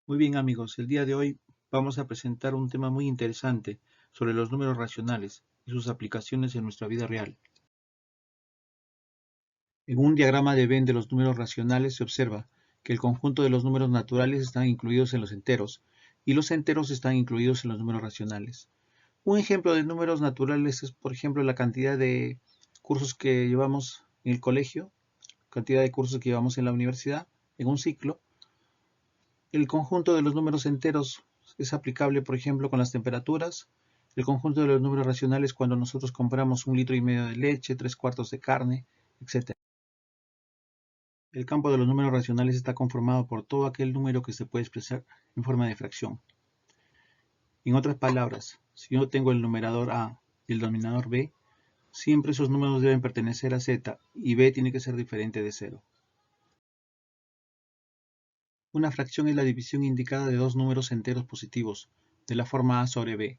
Muy bien amigos, el día de hoy vamos a presentar un tema muy interesante sobre los números racionales y sus aplicaciones en nuestra vida real. En un diagrama de Venn de los números racionales se observa que el conjunto de los números naturales están incluidos en los enteros y los enteros están incluidos en los números racionales. Un ejemplo de números naturales es, por ejemplo, la cantidad de cursos que llevamos en el colegio, cantidad de cursos que llevamos en la universidad, en un ciclo. El conjunto de los números enteros es aplicable, por ejemplo, con las temperaturas. El conjunto de los números racionales cuando nosotros compramos 1,5 litros de leche, 3/4 de carne, etc. El campo de los números racionales está conformado por todo aquel número que se puede expresar en forma de fracción. En otras palabras, si yo tengo el numerador A y el denominador B, siempre esos números deben pertenecer a Z y B tiene que ser diferente de 0. Una fracción es la división indicada de dos números enteros positivos, de la forma A sobre B,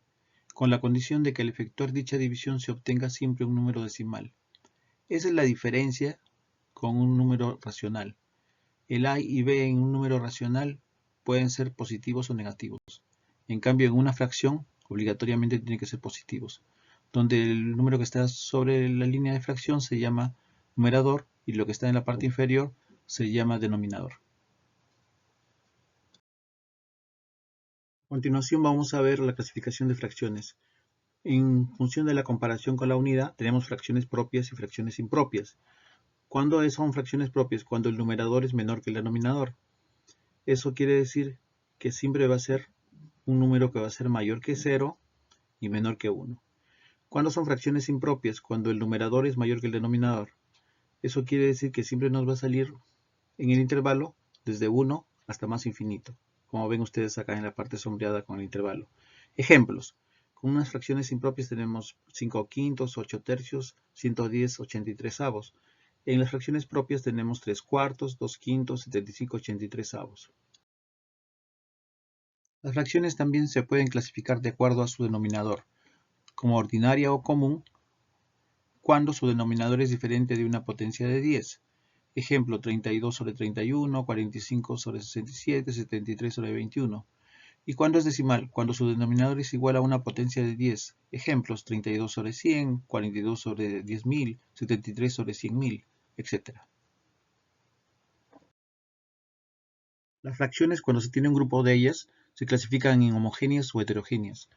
con la condición de que al efectuar dicha división se obtenga siempre un número decimal. Esa es la diferencia con un número racional. El A y B en un número racional pueden ser positivos o negativos. En cambio, en una fracción, obligatoriamente tienen que ser positivos, donde el número que está sobre la línea de fracción se llama numerador y lo que está en la parte inferior se llama denominador. A continuación vamos a ver la clasificación de fracciones. En función de la comparación con la unidad, tenemos fracciones propias y fracciones impropias. ¿Cuándo son fracciones propias? Cuando el numerador es menor que el denominador. Eso quiere decir que siempre va a ser un número que va a ser mayor que 0 y menor que 1. ¿Cuándo son fracciones impropias? Cuando el numerador es mayor que el denominador. Eso quiere decir que siempre nos va a salir en el intervalo desde 1 hasta más infinito, como ven ustedes acá en la parte sombreada con el intervalo. Ejemplos. Con unas fracciones impropias tenemos 5 quintos, 8 tercios, 110, 83 avos. En las fracciones propias tenemos 3 cuartos, 2 quintos, 75, 83 avos. Las fracciones también se pueden clasificar de acuerdo a su denominador, como ordinaria o común, cuando su denominador es diferente de una potencia de 10. Ejemplo, 32 sobre 31, 45 sobre 67, 73 sobre 21. ¿Y cuándo es decimal? Cuando su denominador es igual a una potencia de 10. Ejemplos, 32 sobre 100, 42 sobre 10.000, 73 sobre 100.000, etc. Las fracciones, cuando se tiene un grupo de ellas, se clasifican en homogéneas o heterogéneas.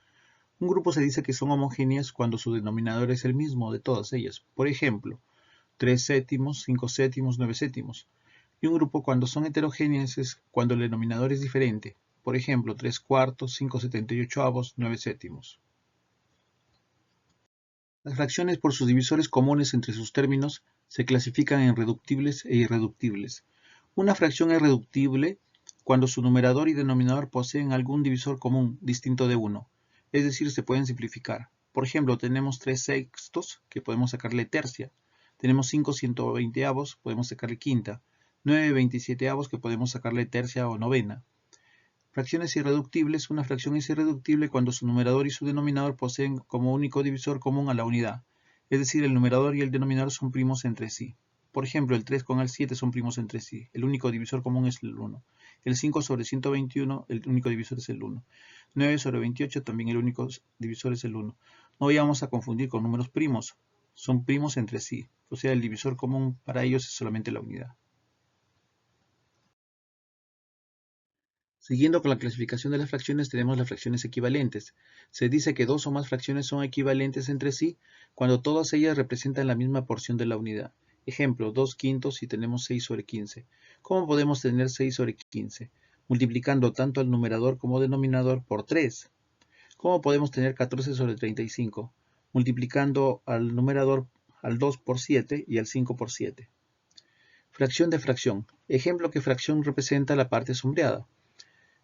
Un grupo se dice que son homogéneas cuando su denominador es el mismo de todas ellas. Por ejemplo, 3 séptimos, 5 séptimos, 9 séptimos. Y un grupo cuando son heterogéneas es cuando el denominador es diferente. Por ejemplo, 3 cuartos, 5/78 avos, 9 séptimos. Las fracciones por sus divisores comunes entre sus términos se clasifican en reductibles e irreductibles. Una fracción es reductible cuando su numerador y denominador poseen algún divisor común distinto de 1, es decir, se pueden simplificar. Por ejemplo, tenemos 3 sextos que podemos sacarle tercia, tenemos 5 120avos, podemos sacarle quinta, 9 27avos que podemos sacarle tercia o novena. Fracciones irreductibles. Una fracción es irreductible cuando su numerador y su denominador poseen como único divisor común a la unidad, es decir, el numerador y el denominador son primos entre sí. Por ejemplo, el 3 con el 7 son primos entre sí, el único divisor común es el 1. El 5 sobre 121, el único divisor es el 1. 9 sobre 28, también el único divisor es el 1. No vayamos a confundir con números primos, son primos entre sí, o sea, el divisor común para ellos es solamente la unidad. Siguiendo con la clasificación de las fracciones, tenemos las fracciones equivalentes. Se dice que dos o más fracciones son equivalentes entre sí cuando todas ellas representan la misma porción de la unidad. Ejemplo, 2 quintos si tenemos 6 sobre 15. ¿Cómo podemos tener 6 sobre 15? Multiplicando tanto al numerador como denominador por 3. ¿Cómo podemos tener 14 sobre 35? Multiplicando al numerador al 2 por 7 y al 5 por 7. Fracción de fracción. Ejemplo que fracción representa la parte sombreada.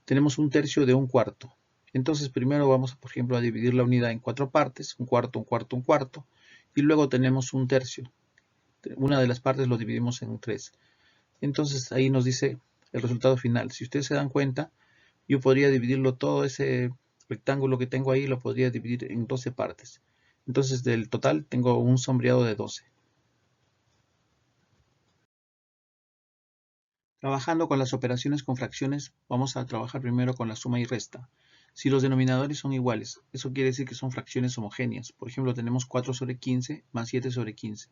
Tenemos un tercio de un cuarto. Entonces primero vamos, por ejemplo, a dividir la unidad en 4 partes, un cuarto, un cuarto, un cuarto, y luego tenemos un tercio. Una de las partes lo dividimos en 3. Entonces ahí nos dice el resultado final. Si ustedes se dan cuenta, yo podría dividirlo todo ese rectángulo que tengo ahí, lo podría dividir en 12 partes. Entonces del total tengo un sombreado de 12. Trabajando con las operaciones con fracciones, vamos a trabajar primero con la suma y resta. Si los denominadores son iguales, eso quiere decir que son fracciones homogéneas. Por ejemplo, tenemos 4 sobre 15 más 7 sobre 15.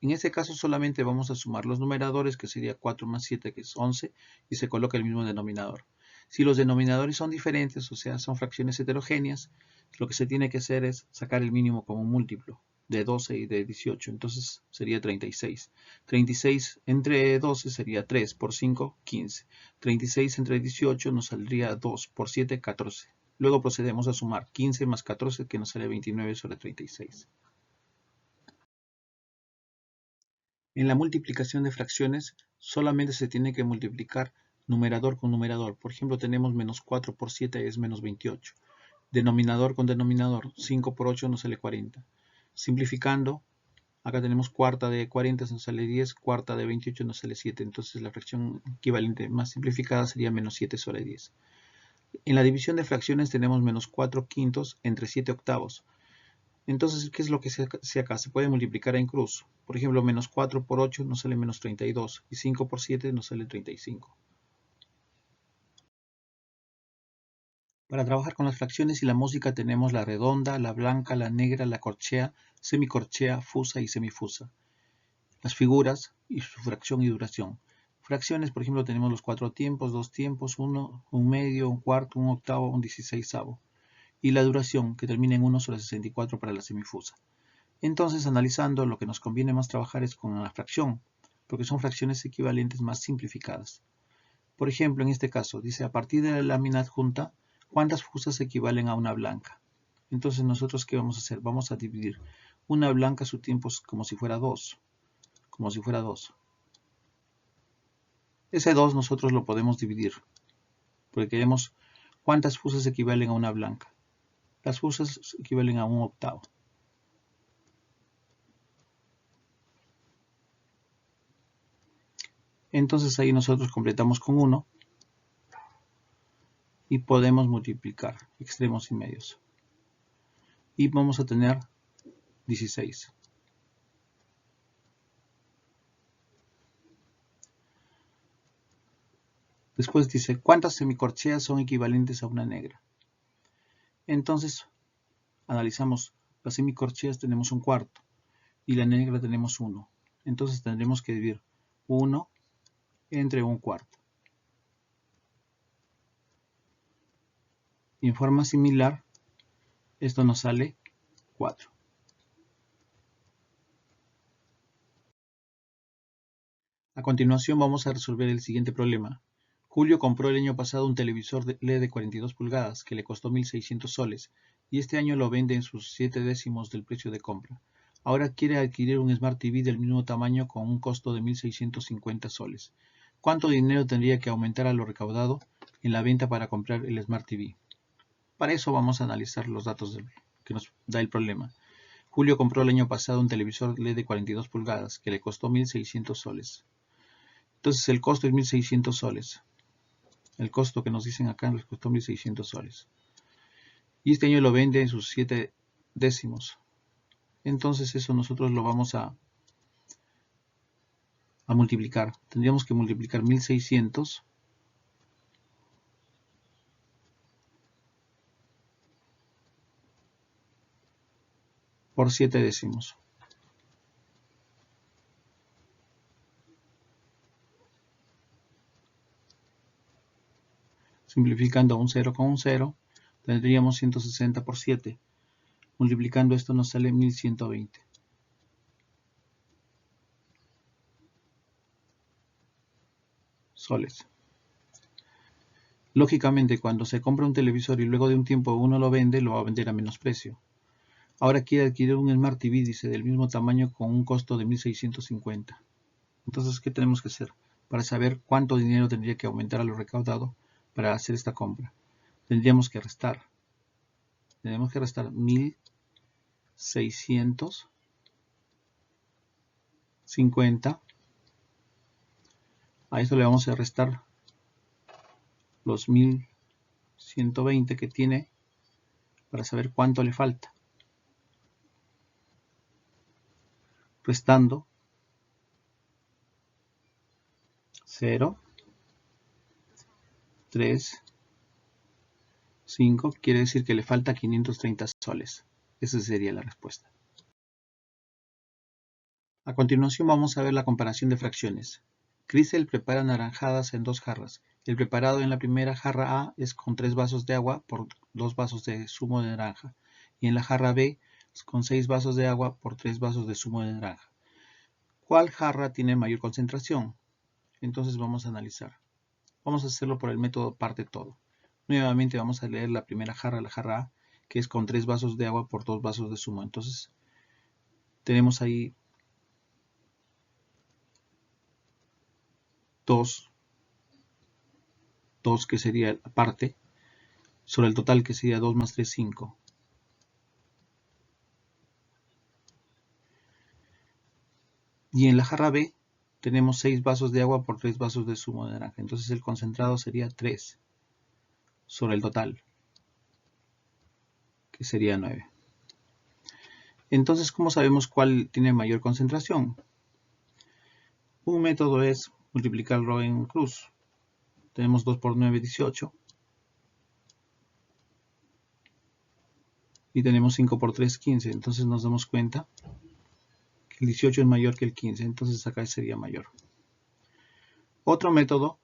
En este caso solamente vamos a sumar los numeradores, que sería 4 más 7, que es 11, y se coloca el mismo denominador. Si los denominadores son diferentes, o sea, son fracciones heterogéneas, lo que se tiene que hacer es sacar el mínimo común múltiplo de 12 y de 18, entonces sería 36. 36 entre 12 sería 3, por 5, 15. 36 entre 18 nos saldría 2, por 7, 14. Luego procedemos a sumar 15 más 14, que nos sale 29 sobre 36. En la multiplicación de fracciones, solamente se tiene que multiplicar numerador con numerador. Por ejemplo, tenemos menos 4 por 7 es menos 28. Denominador con denominador, 5 por 8 nos sale 40. Simplificando, acá tenemos cuarta de 40 nos sale 10, cuarta de 28 nos sale 7. Entonces la fracción equivalente más simplificada sería menos 7 sobre 10. En la división de fracciones tenemos menos 4 quintos entre 7 octavos. Entonces, ¿qué es lo que se hace acá? Se puede multiplicar en cruz. Por ejemplo, menos 4 por 8 nos sale menos 32 y 5 por 7 nos sale 35. Para trabajar con las fracciones y la música tenemos la redonda, la blanca, la negra, la corchea, semicorchea, fusa y semifusa. Las figuras y su fracción y duración. Fracciones, por ejemplo, tenemos los 4 tiempos, 2 tiempos, 1, 1 medio, 1 cuarto, 1 octavo, 1 16avo. Y la duración, que termina en 1 sobre 64 para la semifusa. Entonces, analizando, lo que nos conviene más trabajar es con la fracción, porque son fracciones equivalentes más simplificadas. Por ejemplo, en este caso, dice, a partir de la lámina adjunta, ¿cuántas fusas equivalen a una blanca? Entonces, ¿nosotros qué vamos a hacer? Vamos a dividir una blanca su tiempo como si fuera 2. Como si fuera 2. Ese 2 nosotros lo podemos dividir, porque queremos cuántas fusas equivalen a una blanca. Las fusas equivalen a 1 octavo. Entonces ahí nosotros completamos con 1 y podemos multiplicar extremos y medios. Y vamos a tener 16. Después dice, ¿cuántas semicorcheas son equivalentes a una negra? Entonces, analizamos, las semicorcheas tenemos 1 cuarto y la negra tenemos 1. Entonces tendremos que dividir 1 entre 1 cuarto. Y en forma similar, esto nos sale 4. A continuación vamos a resolver el siguiente problema. Julio compró el año pasado un televisor LED de 42 pulgadas que le costó 1.600 soles y este año lo vende en sus 7 décimos del precio de compra. Ahora quiere adquirir un Smart TV del mismo tamaño con un costo de 1.650 soles. ¿Cuánto dinero tendría que aumentar a lo recaudado en la venta para comprar el Smart TV? Para eso vamos a analizar los datos que nos da el problema. Julio compró el año pasado un televisor LED de 42 pulgadas que le costó 1.600 soles. Entonces el costo es 1.600 soles. El costo que nos dicen acá les costó 1.600 soles. Y este año lo vende en sus 7 décimos. Entonces eso nosotros lo vamos a multiplicar. Tendríamos que multiplicar 1.600 por 7 décimos. Simplificando un 0 con un 0, tendríamos 160 por 7. Multiplicando esto nos sale 1.120. Soles. Lógicamente, cuando se compra un televisor y luego de un tiempo uno lo vende, lo va a vender a menos precio. Ahora quiere adquirir un Smart TV, dice, del mismo tamaño con un costo de 1.650. Entonces, ¿qué tenemos que hacer? Para saber cuánto dinero tendría que aumentar a lo recaudado para hacer esta compra. Tendríamos que restar. Tenemos que restar 1.650. A esto le vamos a restar los 1.120 que tiene para saber cuánto le falta. Restando 0 3, 5, quiere decir que le falta 530 soles. Esa sería la respuesta. A continuación vamos a ver la comparación de fracciones. Crisel prepara naranjadas en 2 jarras. El preparado en la primera jarra A es con 3 vasos de agua por 2 vasos de zumo de naranja. Y en la jarra B es con 6 vasos de agua por 3 vasos de zumo de naranja. ¿Cuál jarra tiene mayor concentración? Entonces vamos a analizar. Vamos a hacerlo por el método parte todo. Nuevamente vamos a leer la primera jarra, la jarra A, que es con 3 vasos de agua por 2 vasos de zumo. Entonces tenemos ahí 2 que sería la parte, sobre el total que sería 2 más 3, 5. Y en la jarra B tenemos 6 vasos de agua por 3 vasos de zumo de naranja. Entonces el concentrado sería 3 sobre el total, que sería 9. Entonces, ¿cómo sabemos cuál tiene mayor concentración? Un método es multiplicarlo en cruz. Tenemos 2 por 9, 18. Y tenemos 5 por 3, 15. Entonces nos damos cuenta que el 18 es mayor que el 15. Entonces acá sería mayor. Otro método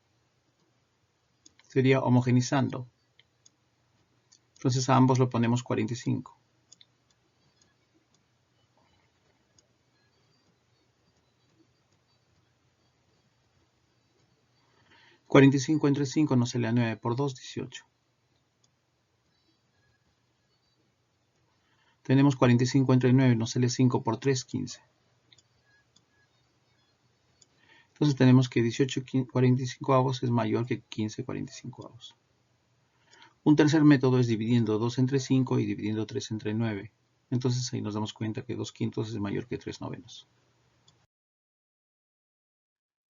sería homogenizando. Entonces a ambos lo ponemos 45. $45 entre 5 nos sale a 9 por 2, 18. Tenemos 45 entre 9, nos sale 5 por 3, 15. Entonces tenemos que 18 45avos es mayor que 15 45avos. Un tercer método es dividiendo 2 entre 5 y dividiendo 3 entre 9. Entonces ahí nos damos cuenta que 2 quintos es mayor que 3 novenos.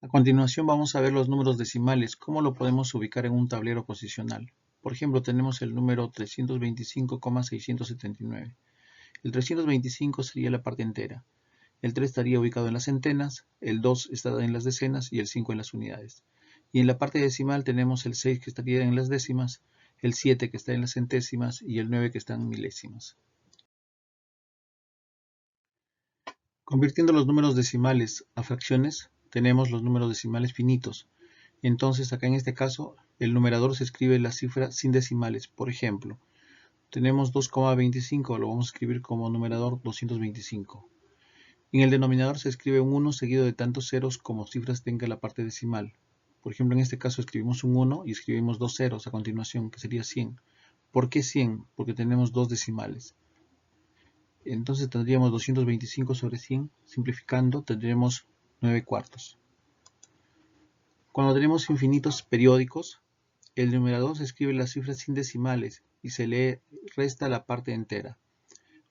A continuación vamos a ver los números decimales, cómo lo podemos ubicar en un tablero posicional. Por ejemplo, tenemos el número 325,679. El 325 sería la parte entera. El 3 estaría ubicado en las centenas, el 2 está en las decenas y el 5 en las unidades. Y en la parte decimal tenemos el 6 que estaría en las décimas, el 7 que está en las centésimas y el 9 que está en milésimas. Convirtiendo los números decimales a fracciones, tenemos los números decimales finitos. Entonces acá en este caso el numerador se escribe la cifra sin decimales. Por ejemplo, tenemos 2,25, lo vamos a escribir como numerador 225. En el denominador se escribe un 1 seguido de tantos ceros como cifras tenga la parte decimal. Por ejemplo, en este caso escribimos un 1 y escribimos 2 ceros a continuación, que sería 100. ¿Por qué 100? Porque tenemos 2 decimales. Entonces tendríamos 225 sobre 100, simplificando tendríamos 9 cuartos. Cuando tenemos infinitos periódicos, el numerador se escribe las cifras sin decimales y se le resta la parte entera.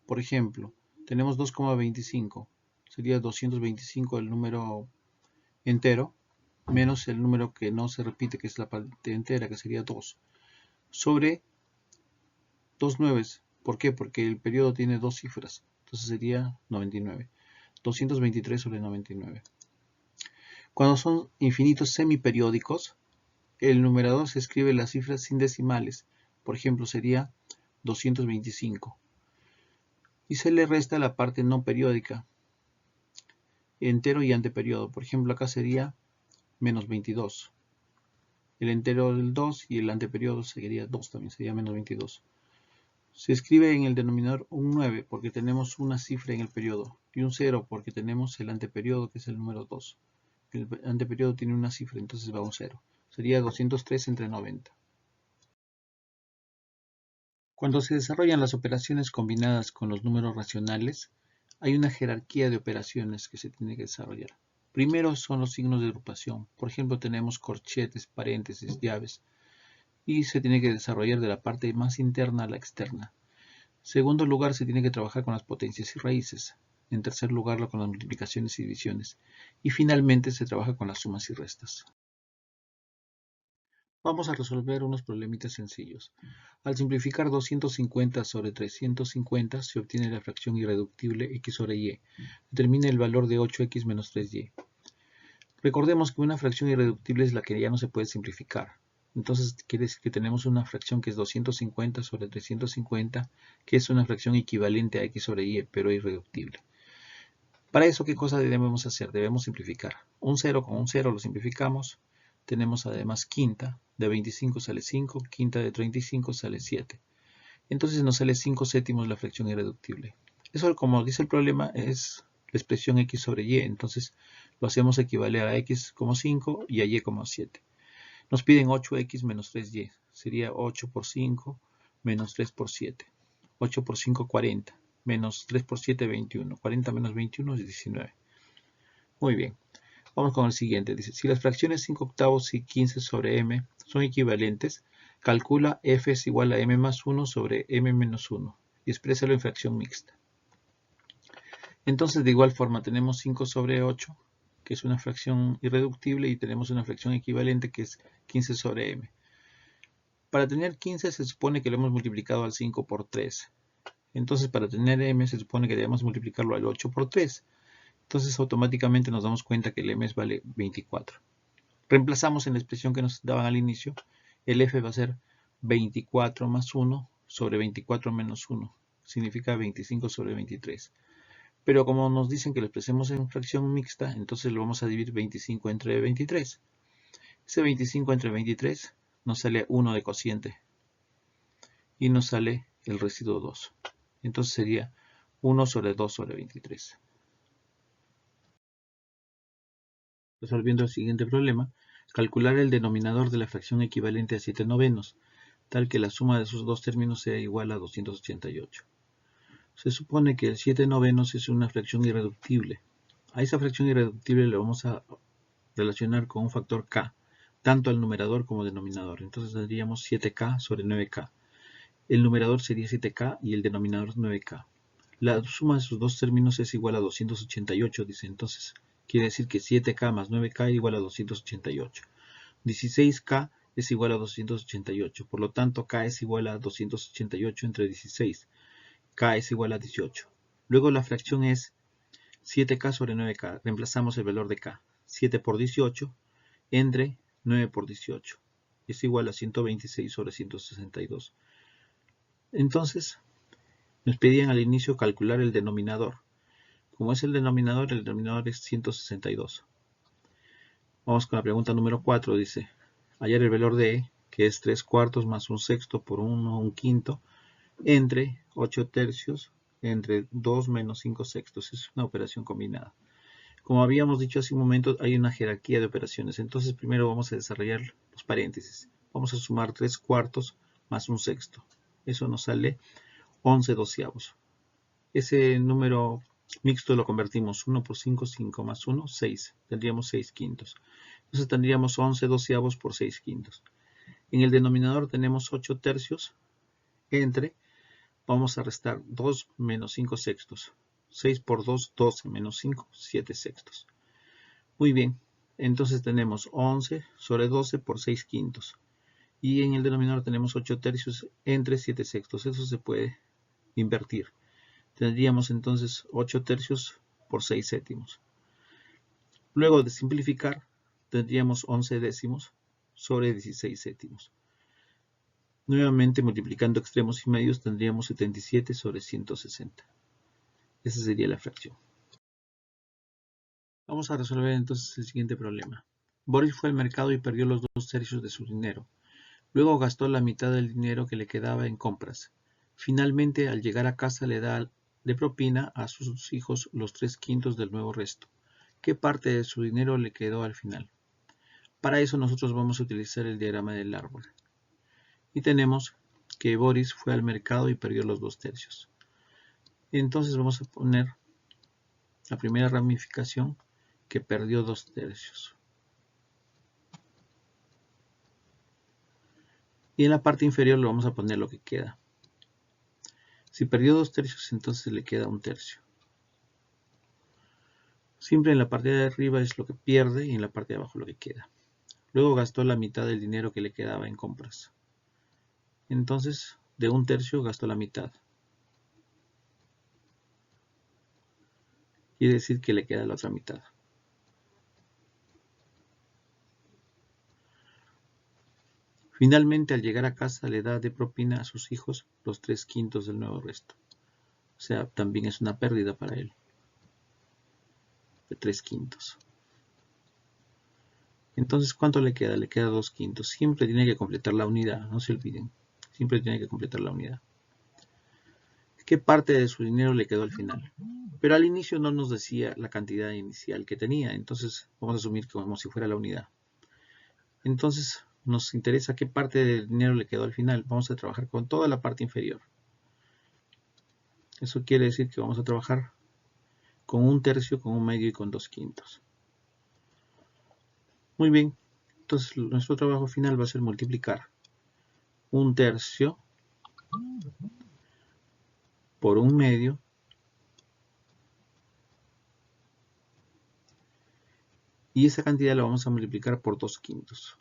Por ejemplo, tenemos 2,25, sería 225 el número entero, menos el número que no se repite, que es la parte entera, que sería 2, sobre 2 nueves. ¿Por qué? Porque el periodo tiene 2 cifras, entonces sería 99. 223 sobre 99. Cuando son infinitos semiperiódicos, el numerador se escribe las cifras sin decimales, por ejemplo sería 225, y se le resta la parte no periódica, entero y anteperiodo. Por ejemplo acá sería menos 22. El entero del 2 y el anteperiodo sería 2 también, sería menos 22. Se escribe en el denominador un 9 porque tenemos una cifra en el periodo y un 0 porque tenemos el anteperiodo que es el número 2. El anteperiodo tiene una cifra, entonces va un 0. Sería 203 entre 90. Cuando se desarrollan las operaciones combinadas con los números racionales, hay una jerarquía de operaciones que se tiene que desarrollar. Primero son los signos de agrupación. Por ejemplo, tenemos corchetes, paréntesis, llaves. Y se tiene que desarrollar de la parte más interna a la externa. En segundo lugar, se tiene que trabajar con las potencias y raíces. En tercer lugar, con las multiplicaciones y divisiones. Y finalmente se trabaja con las sumas y restas. Vamos a resolver unos problemitas sencillos. Al simplificar 250 sobre 350 se obtiene la fracción irreductible x sobre y. Determina el valor de 8x menos 3y. Recordemos que una fracción irreductible es la que ya no se puede simplificar. Entonces quiere decir que tenemos una fracción que es 250 sobre 350, que es una fracción equivalente a x sobre y, pero irreductible. Para eso, ¿qué cosa debemos hacer? Debemos simplificar. Un 0 con un 0 lo simplificamos. Tenemos además quinta, de 25 sale 5, quinta de 35 sale 7. Entonces nos sale 5 séptimos la fracción irreductible. Eso, como dice el problema, es la expresión x sobre y. Entonces lo hacemos equivaler a x como 5 y a y como 7. Nos piden 8x menos 3y. Sería 8 por 5 menos 3 por 7. 8 por 5, 40. Menos 3 por 7, 21. 40 menos 21 es 19. Muy bien. Vamos con el siguiente. Dice, si las fracciones 5 octavos y 15 sobre m son equivalentes, calcula f es igual a m más 1 sobre m menos 1 y exprésalo en fracción mixta. Entonces, de igual forma, tenemos 5 sobre 8, que es una fracción irreductible, y tenemos una fracción equivalente que es 15 sobre m. Para tener 15 se supone que lo hemos multiplicado al 5 por 3. Entonces, para tener m se supone que debemos multiplicarlo al 8 por 3. Entonces, automáticamente nos damos cuenta que el m vale 24. Reemplazamos en la expresión que nos daban al inicio. El f va a ser 24 más 1 sobre 24 menos 1. Significa 25 sobre 23. Pero como nos dicen que lo expresemos en fracción mixta, entonces lo vamos a dividir 25 entre 23. Ese 25 entre 23 nos sale 1 de cociente. Y nos sale el residuo 2. Entonces sería 1 sobre 2 sobre 23. Resolviendo el siguiente problema, calcular el denominador de la fracción equivalente a 7 novenos, tal que la suma de sus dos términos sea igual a 288. Se supone que el 7 novenos es una fracción irreductible. A esa fracción irreductible le vamos a relacionar con un factor k, tanto al numerador como al denominador. Entonces tendríamos 7k sobre 9k. El numerador sería 7k y el denominador 9k. La suma de sus dos términos es igual a 288, dice. Entonces quiere decir que 7k más 9k es igual a 288. 16k es igual a 288. Por lo tanto, k es igual a 288 entre 16. K es igual a 18. Luego la fracción es 7k sobre 9k. Reemplazamos el valor de k. 7 por 18 entre 9 por 18. Es igual a 126 sobre 162. Entonces, nos pedían al inicio calcular el denominador. Como es el denominador es 162. Vamos con la pregunta número 4. Dice, hallar el valor de e, que es 3 cuartos más un sexto por 1 un quinto, entre 8 tercios entre 2 menos 5 sextos. Es una operación combinada. Como habíamos dicho hace un momento, hay una jerarquía de operaciones. Entonces primero vamos a desarrollar los paréntesis. Vamos a sumar 3 cuartos más un sexto. Eso nos sale 11 doceavos. Ese número mixto lo convertimos 1 por 5, 5 más 1, 6. Tendríamos 6 quintos. Entonces tendríamos 11 doceavos por 6 quintos. En el denominador tenemos 8 tercios entre, vamos a restar 2 menos 5 sextos. 6 por 2, 12 menos 5, 7 sextos. Muy bien, entonces tenemos 11 sobre 12 por 6 quintos. Y en el denominador tenemos 8 tercios entre 7 sextos. Eso se puede invertir. Tendríamos entonces 8 tercios por 6 séptimos. Luego de simplificar, tendríamos 11 décimos sobre 16 séptimos. Nuevamente multiplicando extremos y medios tendríamos 77 sobre 160. Esa sería la fracción. Vamos a resolver entonces el siguiente problema. Boris fue al mercado y perdió los 2 tercios de su dinero. Luego gastó la mitad del dinero que le quedaba en compras. Finalmente, al llegar a casa le da de propina a sus hijos los 3 quintos del nuevo resto. ¿Qué parte de su dinero le quedó al final? Para eso nosotros vamos a utilizar el diagrama del árbol. Y tenemos que Boris fue al mercado y perdió los 2 tercios. Entonces vamos a poner la primera ramificación, que perdió 2 tercios. Y en la parte inferior le vamos a poner lo que queda. Si perdió 2 tercios, entonces le queda 1 tercio. Siempre en la parte de arriba es lo que pierde y en la parte de abajo lo que queda. Luego gastó la mitad del dinero que le quedaba en compras. Entonces, de 1 tercio gastó la mitad. Quiere decir que le queda la otra mitad. Finalmente, al llegar a casa, le da de propina a sus hijos los 3/5 del nuevo resto. O sea, también es una pérdida para él, de 3/5. Entonces, ¿cuánto le queda? Le queda 2/5. Siempre tiene que completar la unidad, no se olviden. Siempre tiene que completar la unidad. ¿Qué parte de su dinero le quedó al final? Pero al inicio no nos decía la cantidad inicial que tenía, entonces vamos a asumir como si fuera la unidad. Entonces nos interesa qué parte del dinero le quedó al final. Vamos a trabajar con toda la parte inferior. Eso quiere decir que vamos a trabajar con 1/3, con 1/2 y con 2/5. Muy bien, entonces nuestro trabajo final va a ser multiplicar 1/3 por 1/2 y esa cantidad la vamos a multiplicar por 2/5.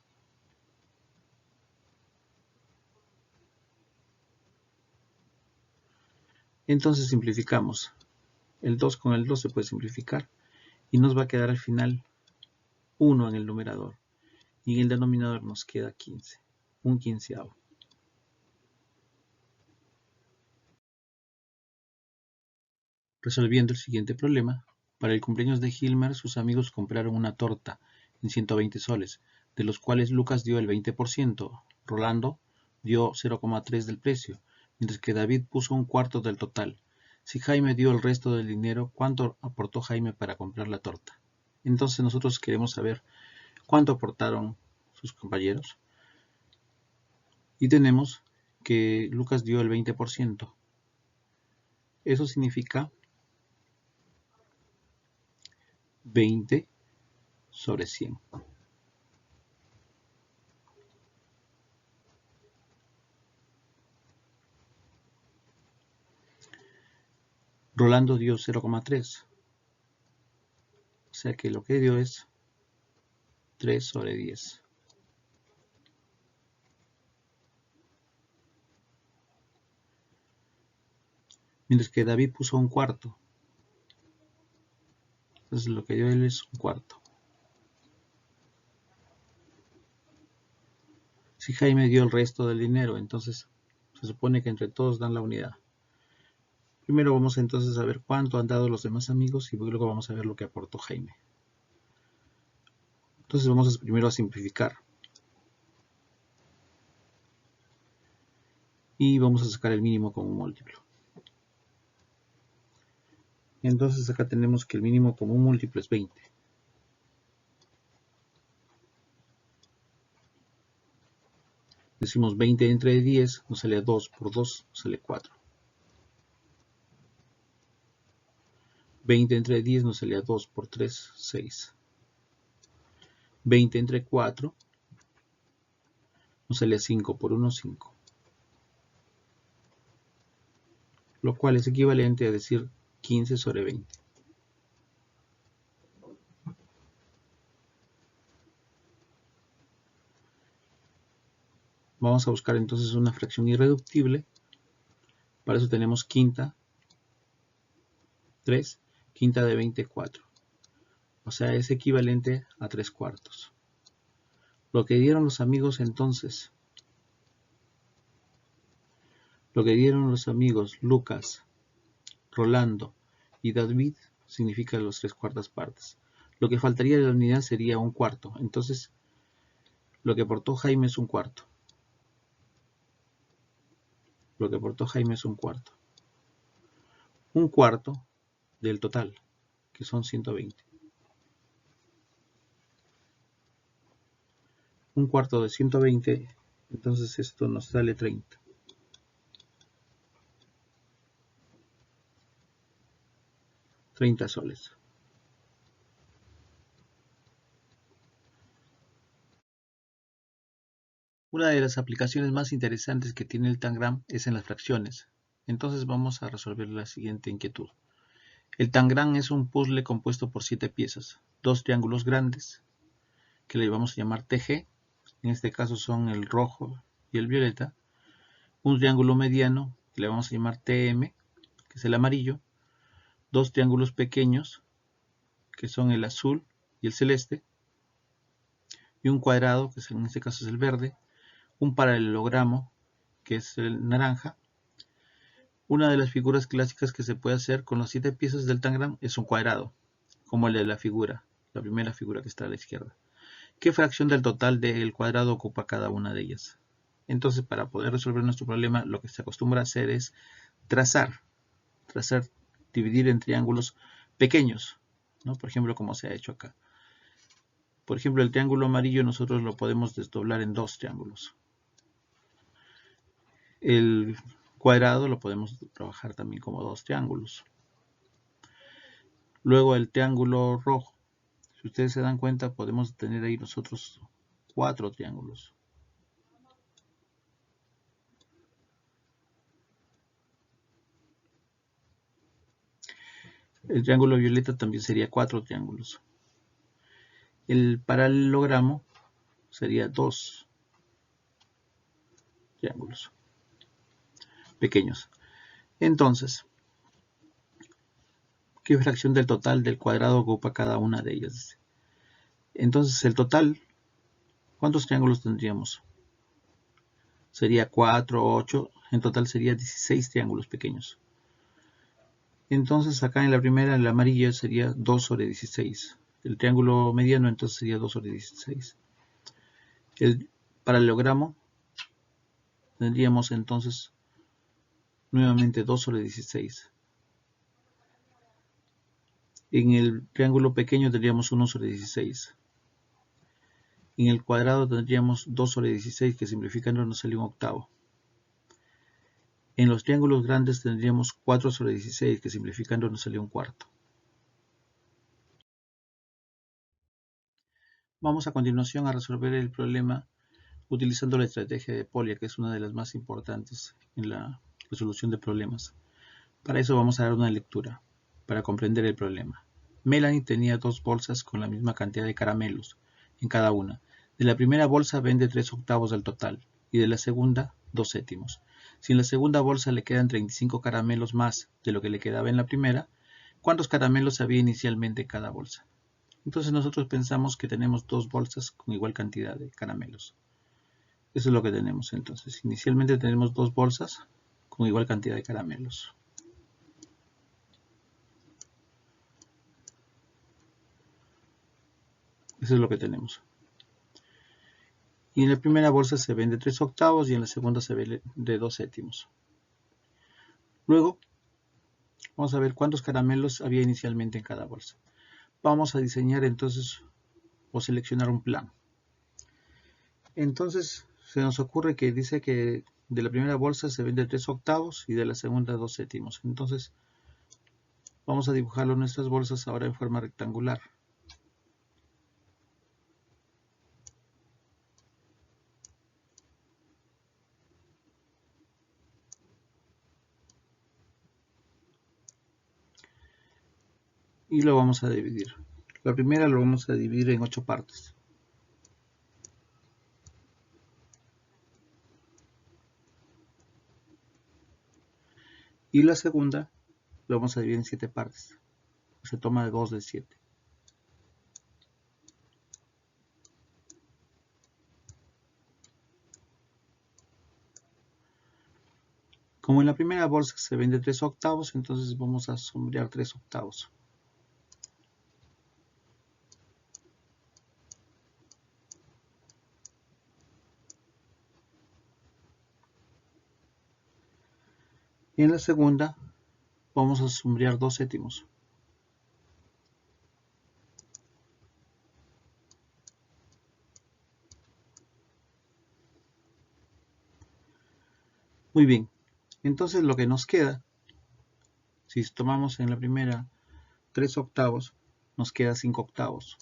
Entonces simplificamos. El 2 con el 2 se puede simplificar y nos va a quedar al final 1 en el numerador y en el denominador nos queda 15, un quinceavo. Resolviendo el siguiente problema, para el cumpleaños de Hilmer sus amigos compraron una torta en 120 soles, de los cuales Lucas dio el 20%, Rolando dio 0,3 del precio, mientras que David puso 1/4 del total. Si Jaime dio el resto del dinero, ¿cuánto aportó Jaime para comprar la torta? Entonces nosotros queremos saber cuánto aportaron sus compañeros. Y tenemos que Lucas dio el 20%. Eso significa 20 sobre 100. Rolando dio 0,3. O sea que lo que dio es 3 sobre 10. Mientras que David puso 1/4. Entonces lo que dio él es 1/4. Si Jaime dio el resto del dinero, entonces se supone que entre todos dan la unidad. Primero vamos entonces a ver cuánto han dado los demás amigos y luego vamos a ver lo que aportó Jaime. Entonces vamos primero a simplificar. Y vamos a sacar el mínimo como un múltiplo. Entonces acá tenemos que el mínimo común múltiplo es 20. Decimos 20 entre 10, nos sale 2 por 2, nos sale 4. 20 entre 10 nos sale 2 por 3, 6. 20 entre 4 nos sale 5 por 1, 5. Lo cual es equivalente a decir 15 sobre 20. Vamos a buscar entonces una fracción irreductible. Para eso tenemos quinta, 3, quinta de 20, 4. O sea, es equivalente a 3/4. Lo que dieron los amigos entonces, lo que dieron los amigos Lucas, Rolando y David significa los 3/4 partes. Lo que faltaría de la unidad sería 1/4. Entonces, lo que aportó Jaime es 1/4. Lo que aportó Jaime es 1/4. 1/4 del total, que son 120. 1/4 de 120, entonces esto nos sale 30. 30 soles. Una de las aplicaciones más interesantes que tiene el Tangram es en las fracciones. Entonces vamos a resolver la siguiente inquietud. El Tangram es un puzzle compuesto por 7 piezas, 2 triángulos grandes, que le vamos a llamar TG, en este caso son el rojo y el violeta, un triángulo mediano, que le vamos a llamar TM, que es el amarillo, 2 triángulos pequeños, que son el azul y el celeste, y un cuadrado, que en este caso es el verde, un paralelogramo, que es el naranja. Una de las figuras clásicas que se puede hacer con las 7 piezas del tangram es un cuadrado, como el de la figura, la primera figura que está a la izquierda. ¿Qué fracción del total del cuadrado ocupa cada una de ellas? Entonces, para poder resolver nuestro problema, lo que se acostumbra a hacer es trazar, dividir en triángulos pequeños, ¿no? Por ejemplo, como se ha hecho acá. Por ejemplo, el triángulo amarillo nosotros lo podemos desdoblar en 2 triángulos. El cuadrado lo podemos trabajar también como 2 triángulos. Luego el triángulo rojo, si ustedes se dan cuenta, podemos tener ahí nosotros 4 triángulos. El triángulo violeta también sería 4 triángulos. El paralelogramo sería 2 triángulos pequeños. Entonces, ¿qué fracción del total del cuadrado ocupa cada una de ellas? Entonces, el total, ¿cuántos triángulos tendríamos? Sería 4, 8, en total sería 16 triángulos pequeños. Entonces, acá en la primera, en la amarilla, sería 2 sobre 16. El triángulo mediano, entonces, sería 2 sobre 16. El paralelogramo, tendríamos entonces nuevamente 2 sobre 16. En el triángulo pequeño tendríamos 1 sobre 16. En el cuadrado tendríamos 2 sobre 16, que simplificando nos sale un octavo. En los triángulos grandes tendríamos 4 sobre 16, que simplificando nos sale un cuarto. Vamos a continuación a resolver el problema utilizando la estrategia de Polya, que es una de las más importantes en la resolución de problemas. Para eso vamos a dar una lectura, para comprender el problema. Melanie tenía 2 bolsas con la misma cantidad de caramelos en cada una. De la primera bolsa vende 3 octavos del total y de la segunda 2 séptimos. Si en la segunda bolsa le quedan 35 caramelos más de lo que le quedaba en la primera, ¿cuántos caramelos había inicialmente en cada bolsa? Entonces nosotros pensamos que tenemos 2 bolsas con igual cantidad de caramelos. Eso es lo que tenemos entonces. Inicialmente tenemos 2 bolsas con igual cantidad de caramelos. Eso es lo que tenemos. Y en la primera bolsa se vende 3 octavos y en la segunda se vende 2 séptimos. Luego, vamos a ver cuántos caramelos había inicialmente en cada bolsa. Vamos a diseñar entonces o seleccionar un plan. Entonces, se nos ocurre que dice que de la primera bolsa se vende 3 octavos y de la segunda 2 séptimos. Entonces, vamos a dibujarlo en nuestras bolsas ahora en forma rectangular. Y lo vamos a dividir. La primera lo vamos a dividir en 8 partes. Y la segunda lo vamos a dividir en 7 partes. Se toma de 2 de 7. Como en la primera bolsa se vende 3 octavos, entonces vamos a sombrear 3 octavos. Y en la segunda vamos a sombrear 2 séptimos. Muy bien, entonces lo que nos queda, si tomamos en la primera 3 octavos, nos queda 5 octavos.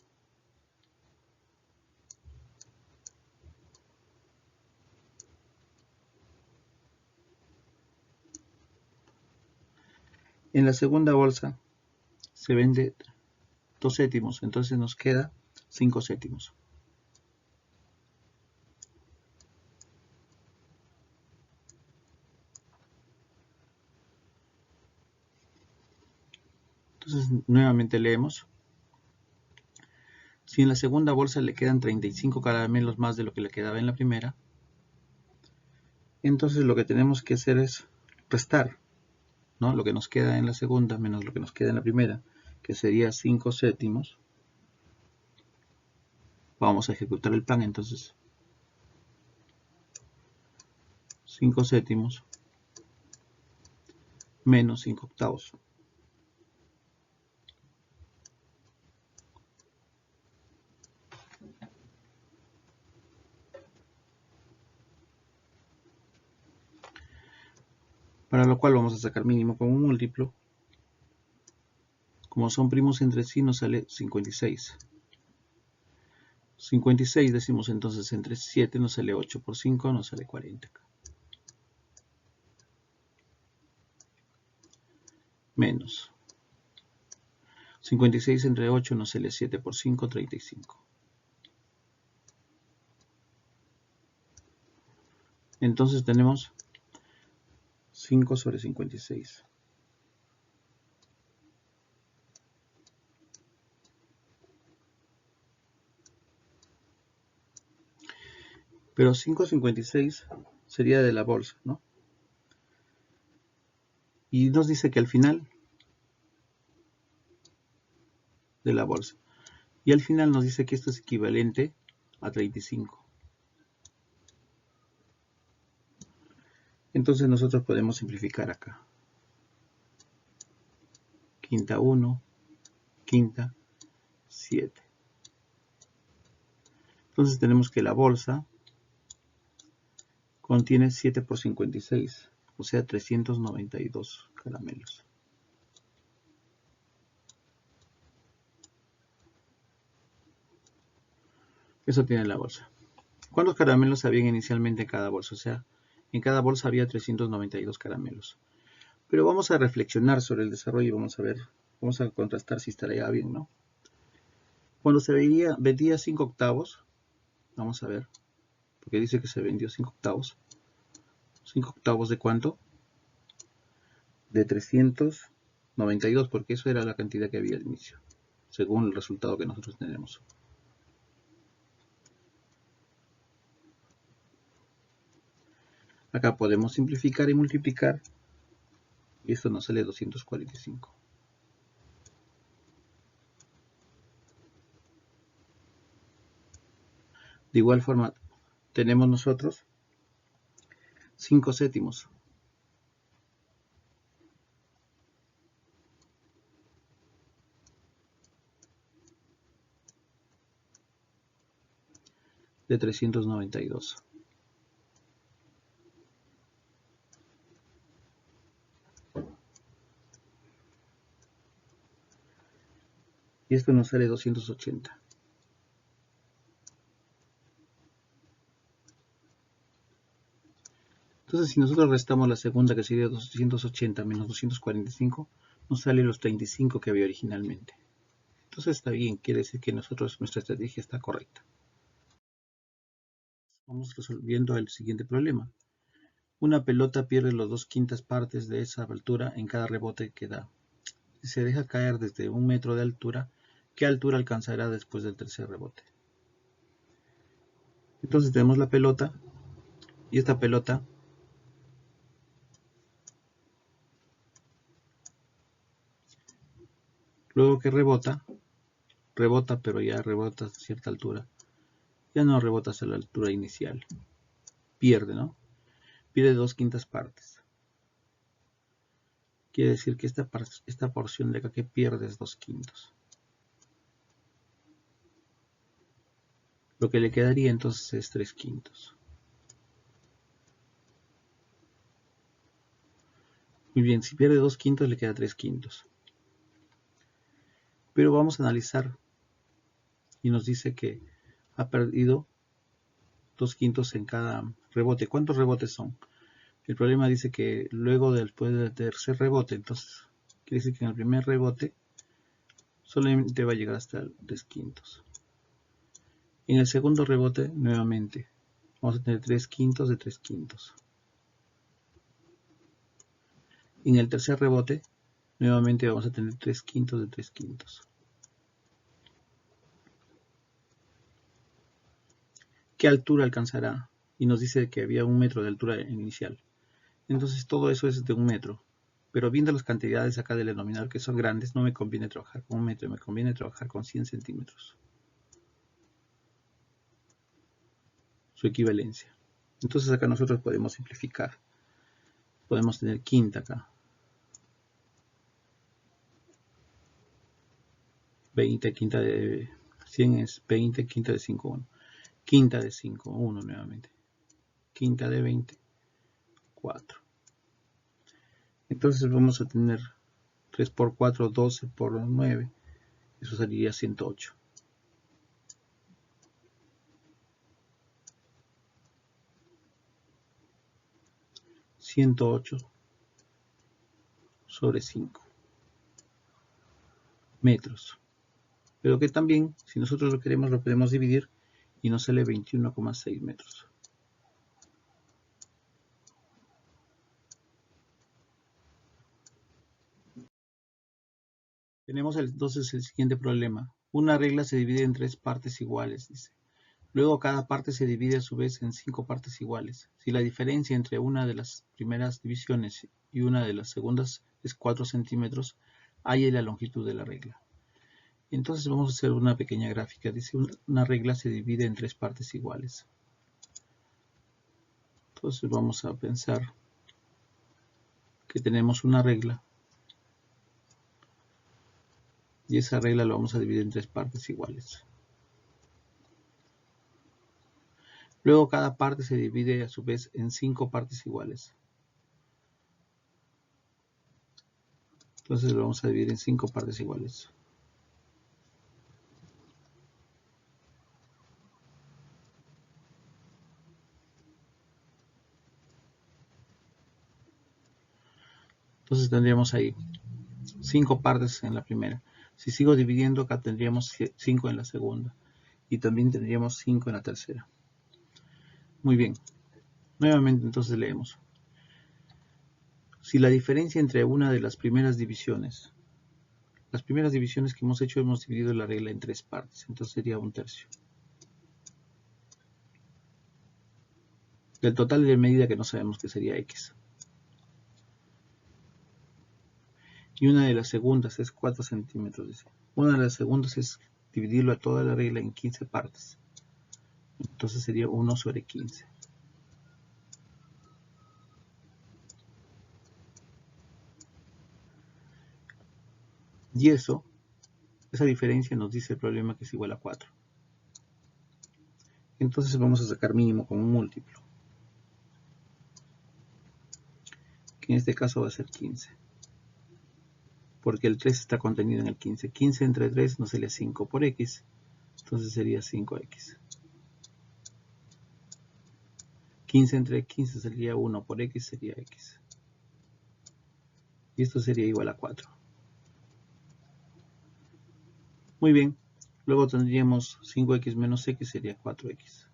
En la segunda bolsa se vende 2 séptimos, entonces nos queda 5 séptimos. Entonces nuevamente leemos. Si en la segunda bolsa le quedan 35 caramelos más de lo que le quedaba en la primera, Entonces lo que tenemos que hacer es restar, ¿no? Lo que nos queda en la segunda menos lo que nos queda en la primera, que sería 5 séptimos. Vamos a ejecutar el plan entonces. 5 séptimos menos 5 octavos. Para lo cual vamos a sacar mínimo como un múltiplo. Como son primos entre sí nos sale 56. 56 decimos entonces entre 7 nos sale 8 por 5 nos sale 40. Menos 56 entre 8 nos sale 7 por 5, 35. Entonces tenemos 5 sobre 56. Pero 5,56 sería de la bolsa, ¿no? Y nos dice que al final de la bolsa. Y al final nos dice que esto es equivalente a 35. Entonces nosotros podemos simplificar acá. Quinta 1, quinta 7. Entonces tenemos que la bolsa contiene 7 por 56, o sea 392 caramelos. Eso tiene la bolsa. ¿Cuántos caramelos habían inicialmente en cada bolsa? O sea, en cada bolsa había 392 caramelos. Pero vamos a reflexionar sobre el desarrollo y vamos a ver, vamos a contrastar si estaría bien, ¿no? Cuando se vendía 5 octavos, vamos a ver, porque dice que se vendió 5 octavos. ¿5 octavos de cuánto? De 392, porque eso era la cantidad que había al inicio, según el resultado que nosotros tenemos. Acá podemos simplificar y multiplicar, y esto nos sale 245. De igual forma, tenemos nosotros 5 séptimos. De 392. Y esto nos sale 280. Entonces, si nosotros restamos la segunda, que sería 280 menos 245, nos sale los 35 que había originalmente. Entonces está bien, quiere decir que nuestra estrategia está correcta. Vamos resolviendo el siguiente problema. Una pelota pierde las 2/5 partes de esa altura en cada rebote que da. Si se deja caer desde 1 metro de altura, ¿qué altura alcanzará después del tercer rebote? Entonces tenemos la pelota, y esta pelota luego que rebota pero ya rebota a cierta altura. Ya no rebota hasta la altura inicial. Pierde, ¿no? Pierde 2/5 partes. Quiere decir que esta porción de acá que pierde es 2/5. Lo que le quedaría entonces es 3/5. Muy bien, si pierde 2/5 le queda 3/5. Pero vamos a analizar y nos dice que ha perdido 2/5 en cada rebote. ¿Cuántos rebotes son? El problema dice que luego después del tercer rebote, entonces quiere decir que en el primer rebote solamente va a llegar hasta el 3/5. En el segundo rebote, nuevamente, vamos a tener 3/5 de 3/5. En el tercer rebote, nuevamente vamos a tener 3/5 de 3/5. ¿Qué altura alcanzará y nos dice que había 1 metro de altura inicial. Entonces todo eso es de 1 metro. Pero viendo las cantidades acá del denominador que son grandes, no me conviene trabajar con 1 metro, me conviene trabajar con 100 centímetros. Su equivalencia. Entonces acá nosotros podemos simplificar. Podemos tener quinta acá. 20, quinta de 100 es 20, quinta de 5, 1. Quinta de 5, 1 nuevamente. Quinta de 20, 4. Entonces vamos a tener 3 por 4, 12 por 9. Eso sería 108. Sobre 5 metros. Pero que también, si nosotros lo queremos, lo podemos dividir y nos sale 21,6 metros. Tenemos entonces el siguiente problema. Una regla se divide en 3 partes iguales, dice. Luego cada parte se divide a su vez en 5 partes iguales. Si la diferencia entre una de las primeras divisiones y una de las segundas es 4 centímetros, halla la longitud de la regla. Entonces vamos a hacer una pequeña gráfica. Dice una regla se divide en 3 partes iguales. Entonces vamos a pensar que tenemos una regla y esa regla la vamos a dividir en 3 partes iguales. Luego cada parte se divide a su vez en 5 partes iguales. Entonces lo vamos a dividir en 5 partes iguales. Entonces tendríamos ahí 5 partes en la primera. Si sigo dividiendo, acá tendríamos 5 en la segunda. Y también tendríamos 5 en la tercera. Muy bien. Nuevamente entonces leemos. Si la diferencia entre una de las primeras divisiones que hemos hecho, hemos dividido la regla en 3 partes. Entonces sería 1/3. Del total de medida que no sabemos que sería X. Y una de las segundas es 4 centímetros. Dice. Una de las segundas es dividirlo a toda la regla en 15 partes. Entonces sería 1 sobre 15. Y esa diferencia nos dice el problema que es igual a 4. Entonces vamos a sacar mínimo con un múltiplo. Que en este caso va a ser 15. Porque el 3 está contenido en el 15. 15 entre 3 nos sería 5 por X. Entonces sería 5X. 15 entre 15 sería 1 por X, sería X. Y esto sería igual a 4. Muy bien. Luego tendríamos 5X menos X sería 4X.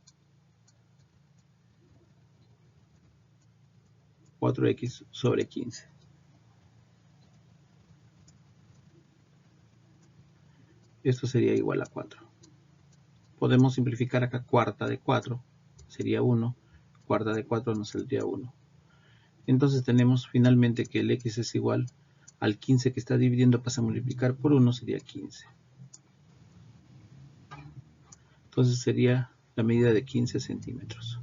4X sobre 15. Esto sería igual a 4. Podemos simplificar acá cuarta de 4. Sería 1. Cuarta de 4 nos saldría 1. Entonces tenemos finalmente que el X es igual al 15 que está dividiendo, pasa a multiplicar por 1, sería 15. Entonces sería la medida de 15 centímetros.